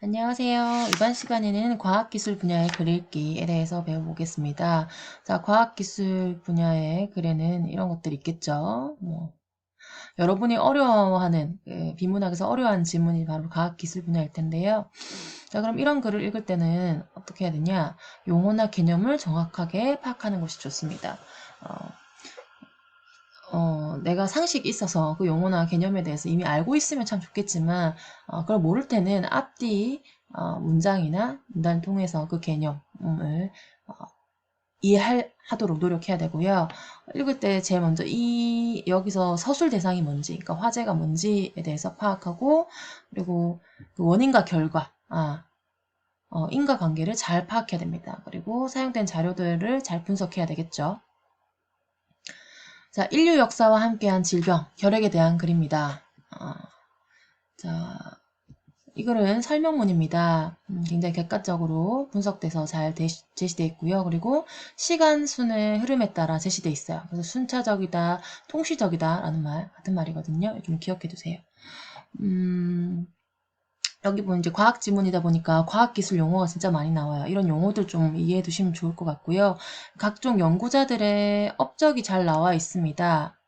안녕하세요. 이번 시간에는 과학기술 분야의 글읽기에 대해서 배워보겠습니다. 자, 과학기술 분야의 글에는 이런 것들이 있겠죠. 여러분이 어려워하는, 비문학에서 어려워하는 지문이 바로 과학기술 분야일 텐데요. 자, 그럼 이런 글을 읽을 때는 어떻게 해야 되냐? 용어나 개념을 정확하게 파악하는 것이 좋습니다. 내가 상식이 있어서 그 용어나 개념에 대해서 이미 알고 있으면 참 좋겠지만, 그걸 모를 때는 앞뒤 문장이나 문단을 통해서 그 개념을 이해하도록 노력해야 되고요. 읽을 때 제일 먼저 여기서 서술 대상이 뭔지, 그러니까 화제가 뭔지에 대해서 파악하고, 그리고 그 원인과 결과, 인과관계를 잘 파악해야 됩니다. 그리고 사용된 자료들을 잘 분석해야 되겠죠. 자, 인류 역사와 함께한 질병, 결핵에 대한 글입니다. 자, 이 글은 설명문입니다. 굉장히 객관적으로 분석돼서 잘 제시되어 있고요. 그리고 시간 순의 흐름에 따라 제시되어 있어요. 그래서 순차적이다, 통시적이다 라는 말, 같은 말이거든요. 좀 기억해 두세요. 여기 보면 이제 과학 지문이다 보니까 과학기술 용어가 진짜 많이 나와요. 이런 용어들 좀 이해해 두시면 좋을 것 같고요. 각종 연구자들의 업적이 잘 나와 있습니다.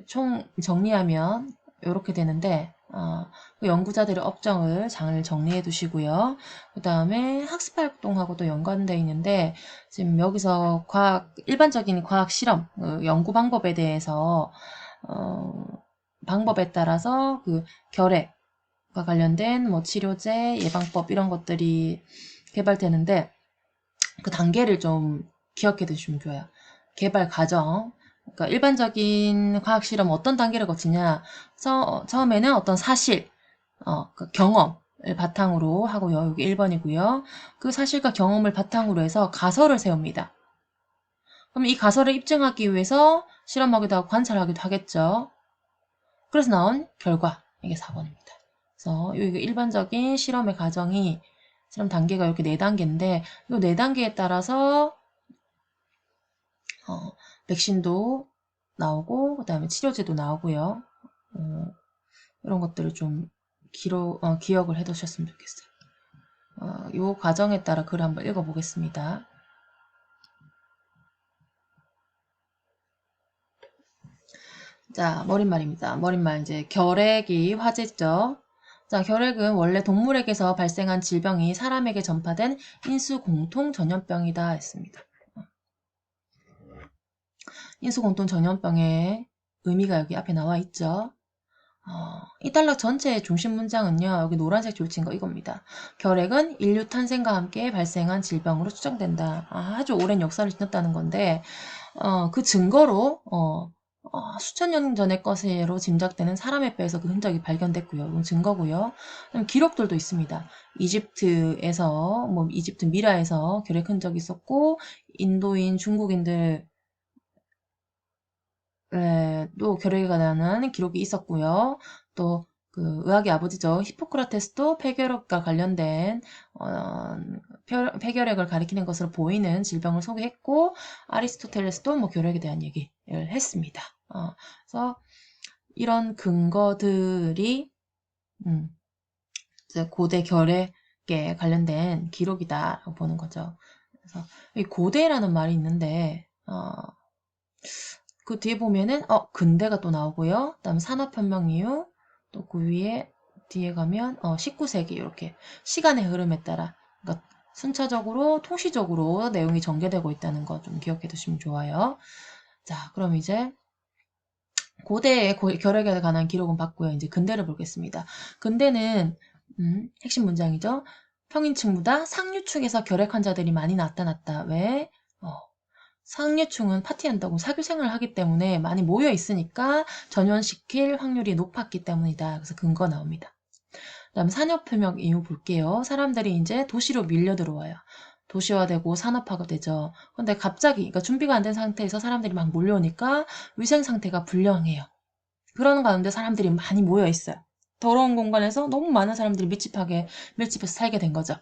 총 정리하면 이렇게 되는데 그 연구자들의 업적을 잘 정리해 두시고요. 그 다음에 학습활동하고도 연관되어 있는데 지금 여기서 일반적인 과학 실험, 연구 방법에 대해서 방법에 따라서 그 결핵과 관련된 뭐 치료제, 예방법 이런 것들이 개발되는데 그 단계를 좀 기억해 두시면 좋아요. 개발 과정, 그러니까 일반적인 과학 실험 어떤 단계를 거치냐? 처음에는 어떤 사실, 그 경험을 바탕으로 하고요. 여기 1번이고요. 그 사실과 경험을 바탕으로 해서 가설을 세웁니다. 그럼 이 가설을 입증하기 위해서 실험하기도 하고 관찰하기도 하겠죠. 그래서 나온 결과, 이게 4번입니다. 그래서 여기 일반적인 실험 단계가 이렇게 4단계인데 이 4단계에 따라서 백신도 나오고 그다음에 치료제도 나오고요. 이런 것들을 좀 기억을 해두셨으면 좋겠어요. 이 과정에 따라 글을 한번 읽어보겠습니다. 자, 머릿말입니다. 머릿말 이제 결핵이 화제죠. 자, 결핵은 원래 동물에게서 발생한 질병이 사람에게 전파된 인수공통 전염병이다 했습니다. 인수공통 전염병의 의미가 여기 앞에 나와 있죠. 이 단락 전체의 중심 문장은요. 여기 노란색 줄친 거 이겁니다. 결핵은 인류 탄생과 함께 발생한 질병으로 추정된다. 아주 오랜 역사를 지녔다는 건데 그 증거로 수천 년 전의 것으로 짐작되는 사람의 뼈에서 그 흔적이 발견됐고요. 이건 증거고요. 기록들도 있습니다. 이집트 미라에서 결핵 흔적이 있었고 인도인, 중국인들 또 결핵이 나는 기록이 있었고요. 또 그 의학의 아버지죠. 히포크라테스도 폐결핵과 관련된 폐결핵을 가리키는 것으로 보이는 질병을 소개했고 아리스토텔레스도 뭐 결핵에 대한 얘기를 했습니다. 그래서 이런 근거들이 이제 고대 결핵에 관련된 기록이다라고 보는 거죠. 그래서 이 고대라는 말이 있는데 그 뒤에 보면은 근대가 또 나오고요. 그다음에 산업혁명 이후 또 그 위에 뒤에 가면 19세기 이렇게 시간의 흐름에 따라 그러니까 순차적으로 통시적으로 내용이 전개되고 있다는 거 좀 기억해 두시면 좋아요. 자, 그럼 이제 고대의 결핵에 관한 기록은 봤고요. 이제 근대를 보겠습니다. 근대는 핵심 문장이죠. 평인층보다 상류층에서 결핵 환자들이 많이 나타났다. 왜? 상류층은 파티한다고 사교 생활을 하기 때문에 많이 모여 있으니까 전염시킬 확률이 높았기 때문이다. 그래서 근거 나옵니다. 그다음 산업혁명 이후 볼게요. 사람들이 이제 도시로 밀려 들어와요. 도시화되고 산업화가 되죠. 근데 갑자기 그러니까 준비가 안 된 상태에서 사람들이 막 몰려오니까 위생 상태가 불량해요. 그러는 가운데 사람들이 많이 모여 있어요. 더러운 공간에서 너무 많은 사람들이 밀집해서 살게 된 거죠.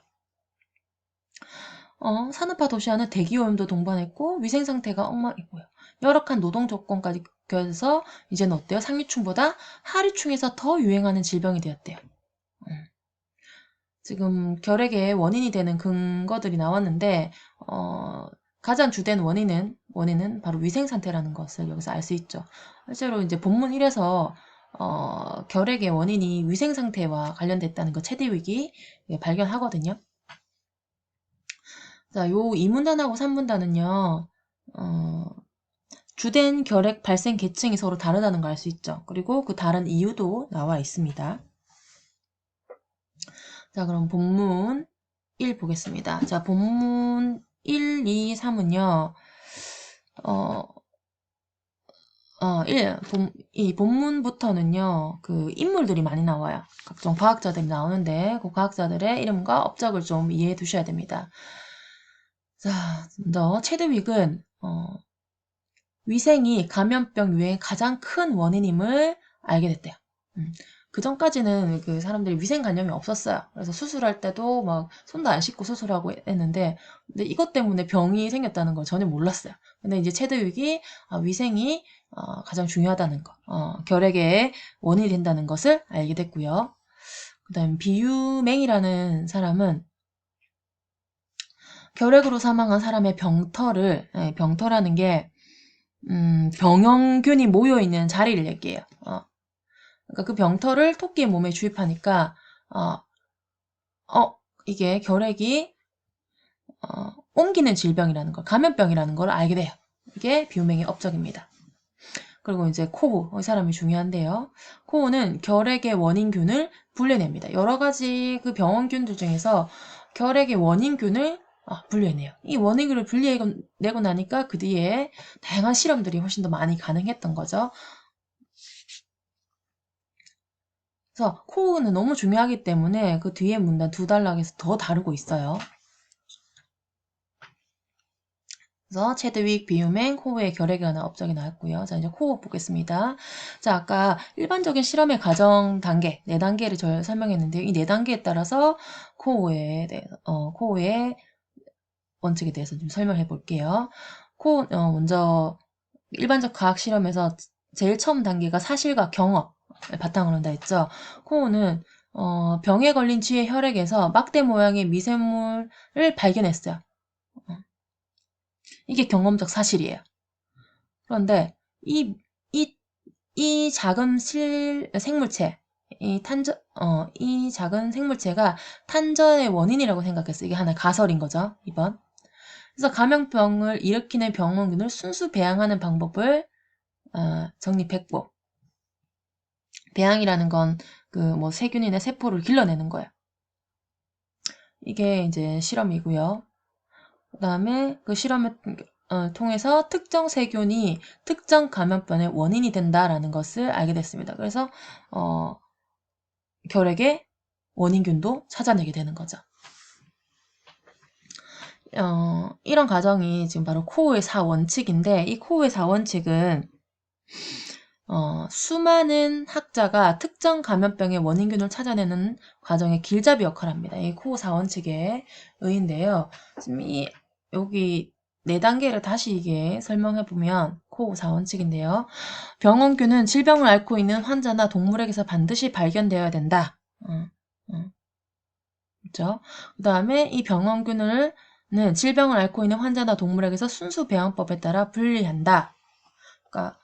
산업화 도시화는 대기오염도 동반했고 위생 상태가 엉망이고요. 열악한 노동 조건까지 겪어서 이제는 어때요? 상류층보다 하류층에서 더 유행하는 질병이 되었대요. 지금 결핵의 원인이 되는 근거들이 나왔는데 가장 주된 원인은 바로 위생 상태라는 것을 여기서 알 수 있죠. 실제로 이제 본문 1에서 결핵의 원인이 위생 상태와 관련됐다는 거 체대위기 발견하거든요. 자, 요 2문단하고 3문단은요. 주된 결핵 발생 계층이 서로 다르다는 걸 알 수 있죠. 그리고 그 다른 이유도 나와 있습니다. 자, 그럼 본문 1 보겠습니다. 자, 본문 1, 2, 3은요. 이 본문부터는요, 그 인물들이 많이 나와요. 각종 과학자들이 나오는데, 그 과학자들의 이름과 업적을 좀 이해해 두셔야 됩니다. 자, 먼저, 체드윅은, 위생이 감염병 유행의 가장 큰 원인임을 알게 됐대요. 그 전까지는 그 사람들이 위생 관념이 없었어요. 그래서 수술할 때도 막 손도 안 씻고 수술하고 했는데, 근데 이것 때문에 병이 생겼다는 걸 전혀 몰랐어요. 근데 이제 체드윅이 위생이 가장 중요하다는 거, 결핵의 원인이 된다는 것을 알게 됐고요. 그 다음 비유맹이라는 사람은 결핵으로 사망한 사람의 병터라는 게 병영균이 모여있는 자리를 얘기해요. 그러니까 그 병터를 토끼의 몸에 주입하니까 이게 결핵이 옮기는 질병이라는 걸, 감염병이라는 걸 알게 돼요. 이게 비유맹의 업적입니다. 그리고 이제 코우, 이 사람이 중요한데요. 코우는 결핵의 원인균을 분리냅니다. 여러 가지 그 병원균들 중에서 결핵의 원인균을 분리해내요. 이 원인균을 분리해내고 나니까 그 뒤에 다양한 실험들이 훨씬 더 많이 가능했던 거죠. 그래서 코우는 너무 중요하기 때문에 그 뒤에 문단 두 단락에서 더 다루고 있어요. 그래서 체드윅, 비유맹, 코우의 결핵에 관한 업적이 나왔고요. 자, 이제 코우 보겠습니다. 자, 아까 일반적인 실험의 과정 단계, 4단계를 저 설명했는데요. 이 4단계에 따라서 코우의 원칙에 대해서 좀 설명해 볼게요. 먼저 일반적 과학 실험에서 제일 처음 단계가 사실과 경험을 바탕으로 한다 했죠. 코우는 병에 걸린 쥐의 혈액에서 막대 모양의 미생물을 발견했어요. 이게 경험적 사실이에요. 그런데 이 작은 생물체, 이 작은 생물체가 탄저의 원인이라고 생각했어요. 이게 하나의 가설인 거죠. 2번. 그래서 감염병을 일으키는 병원균을 순수 배양하는 방법을 정립했고, 배양이라는 건 그 뭐 세균이나 세포를 길러내는 거예요. 이게 이제 실험이고요. 그 다음에 그 실험을 통해서 특정 세균이 특정 감염병의 원인이 된다라는 것을 알게 됐습니다. 그래서 결핵의 원인균도 찾아내게 되는 거죠. 이런 과정이 지금 바로 코우의 4원칙인데 이 코우의 4원칙은 수많은 학자가 특정 감염병의 원인균을 찾아내는 과정의 길잡이 역할을 합니다. 이 코우 4원칙의 의인데요. 지금 여기 4단계를 다시 이게 설명해보면 코우 4원칙인데요. 병원균은 질병을 앓고 있는 환자나 동물에게서 반드시 발견되어야 된다. 그렇죠? 그 다음에 이 병원균을 질병을 앓고 있는 환자나 동물에게서 순수 배양법에 따라 분리한다. 그러니까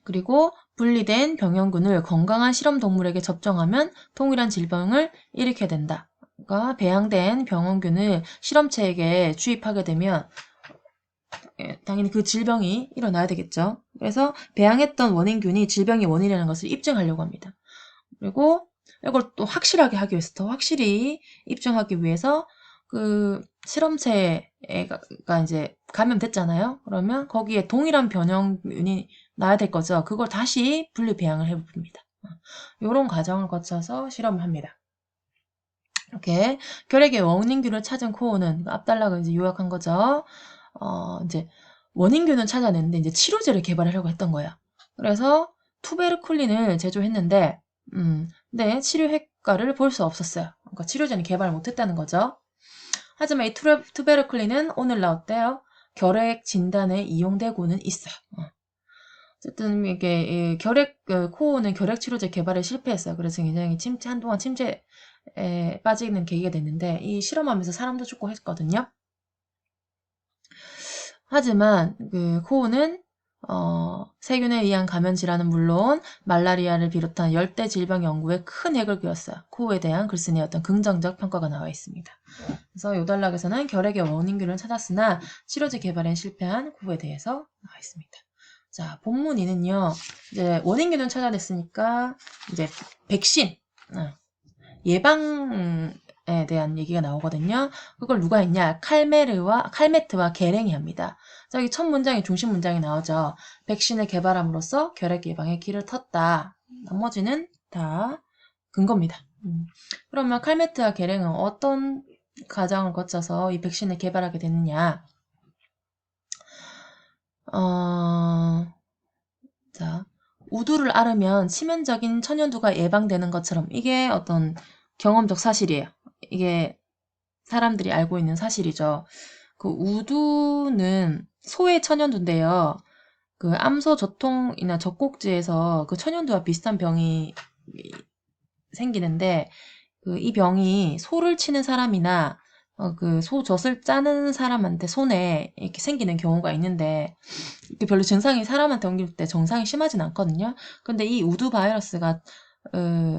그리고 분리된 병원균을 건강한 실험 동물에게 접종하면 동일한 질병을 일으켜야 된다. 그러니까 배양된 병원균을 실험체에게 주입하게 되면 당연히 그 질병이 일어나야 되겠죠. 그래서 배양했던 원인균이 질병의 원인이라는 것을 입증하려고 합니다. 그리고 이걸 또 확실하게 하기 위해서 더 확실히 입증하기 위해서 그 실험체가 이제 감염됐잖아요. 그러면 거기에 동일한 변형균이 나야 될 거죠. 그걸 다시 분리 배양을 해봅니다. 이런 과정을 거쳐서 실험을 합니다. 이렇게 결핵의 원인균을 찾은 코어는 앞단락을 이제 요약한 거죠. 이제 원인균을 찾아냈는데 이제 치료제를 개발하려고 했던 거예요. 그래서 투베르쿨린을 제조했는데 근데 치료 효과를 볼 수 없었어요. 그러니까 치료제는 개발 못했다는 거죠. 하지만 이 투베르쿨린은 오늘 나왔대요. 결핵 진단에 이용되고는 있어요. 어쨌든 이게 코어는 결핵 치료제 개발에 실패했어요. 그래서 굉장히 한동안 침체에 빠지는 계기가 됐는데 이 실험하면서 사람도 죽고 했거든요. 하지만 그 코어는 세균에 의한 감염 질환은 물론 말라리아를 비롯한 열대 질병 연구에 큰 핵을 그렸어요. 코어에 대한 글쓴이의 어떤 긍정적 평가가 나와 있습니다. 그래서 요단락에서는 결핵의 원인균을 찾았으나 치료제 개발에 실패한 코어에 대해서 나와 있습니다. 자, 본문 2는요. 이제 원인균을 찾아냈으니까 이제 백신, 예방에 대한 얘기가 나오거든요. 그걸 누가 했냐? 칼메트와 게랭이 합니다. 자, 여기 첫 문장이 중심 문장이 나오죠. 백신을 개발함으로써 결핵 예방의 길을 텄다. 나머지는 다 근거입니다. 그러면 칼메트와 게랭은 어떤 과정을 거쳐서 이 백신을 개발하게 됐느냐? 자, 우두를 앓으면 치명적인 천연두가 예방되는 것처럼 이게 어떤 경험적 사실이에요. 이게 사람들이 알고 있는 사실이죠. 그 우두는 소의 천연두인데요. 그 암소 저통이나 젖꼭지에서 그 천연두와 비슷한 병이 생기는데 이 병이 소를 치는 사람이나 그 소 젖을 짜는 사람한테 손에 이렇게 생기는 경우가 있는데 이게 별로 증상이 사람한테 옮길 때 정상이 심하진 않거든요. 근데 이 우두 바이러스가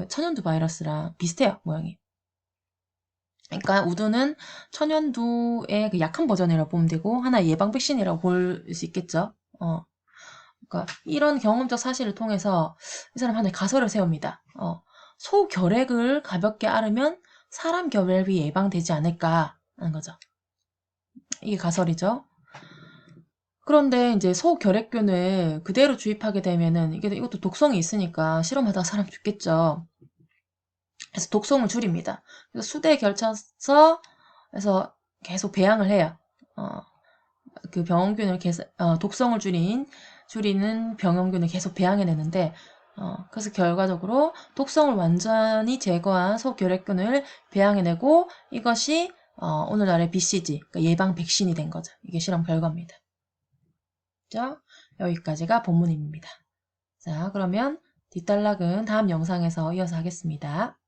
천연두 바이러스랑 비슷해요, 모양이. 그러니까 우두는 천연두의 그 약한 버전이라고 보면 되고 하나의 예방 백신이라고 볼 수 있겠죠. 그러니까 이런 경험적 사실을 통해서 이 사람 하나의 가설을 세웁니다. 소 결핵을 가볍게 앓으면 사람 결핵이 예방되지 않을까 하는 거죠. 이게 가설이죠. 그런데 이제 소 결핵균을 그대로 주입하게 되면은 이것도 독성이 있으니까 실험하다가 사람 죽겠죠. 그래서 독성을 줄입니다. 그래서 수대에 걸쳐서 그래서 계속 배양을 해요. 그 병원균을 독성을 줄이는 병원균을 계속 배양해내는데 그래서 결과적으로 독성을 완전히 제거한 소결핵균을 배양해내고 이것이 오늘날의 BCG, 그러니까 예방 백신이 된 거죠. 이게 실험 결과입니다. 자, 여기까지가 본문입니다. 자, 그러면 뒷단락은 다음 영상에서 이어서 하겠습니다.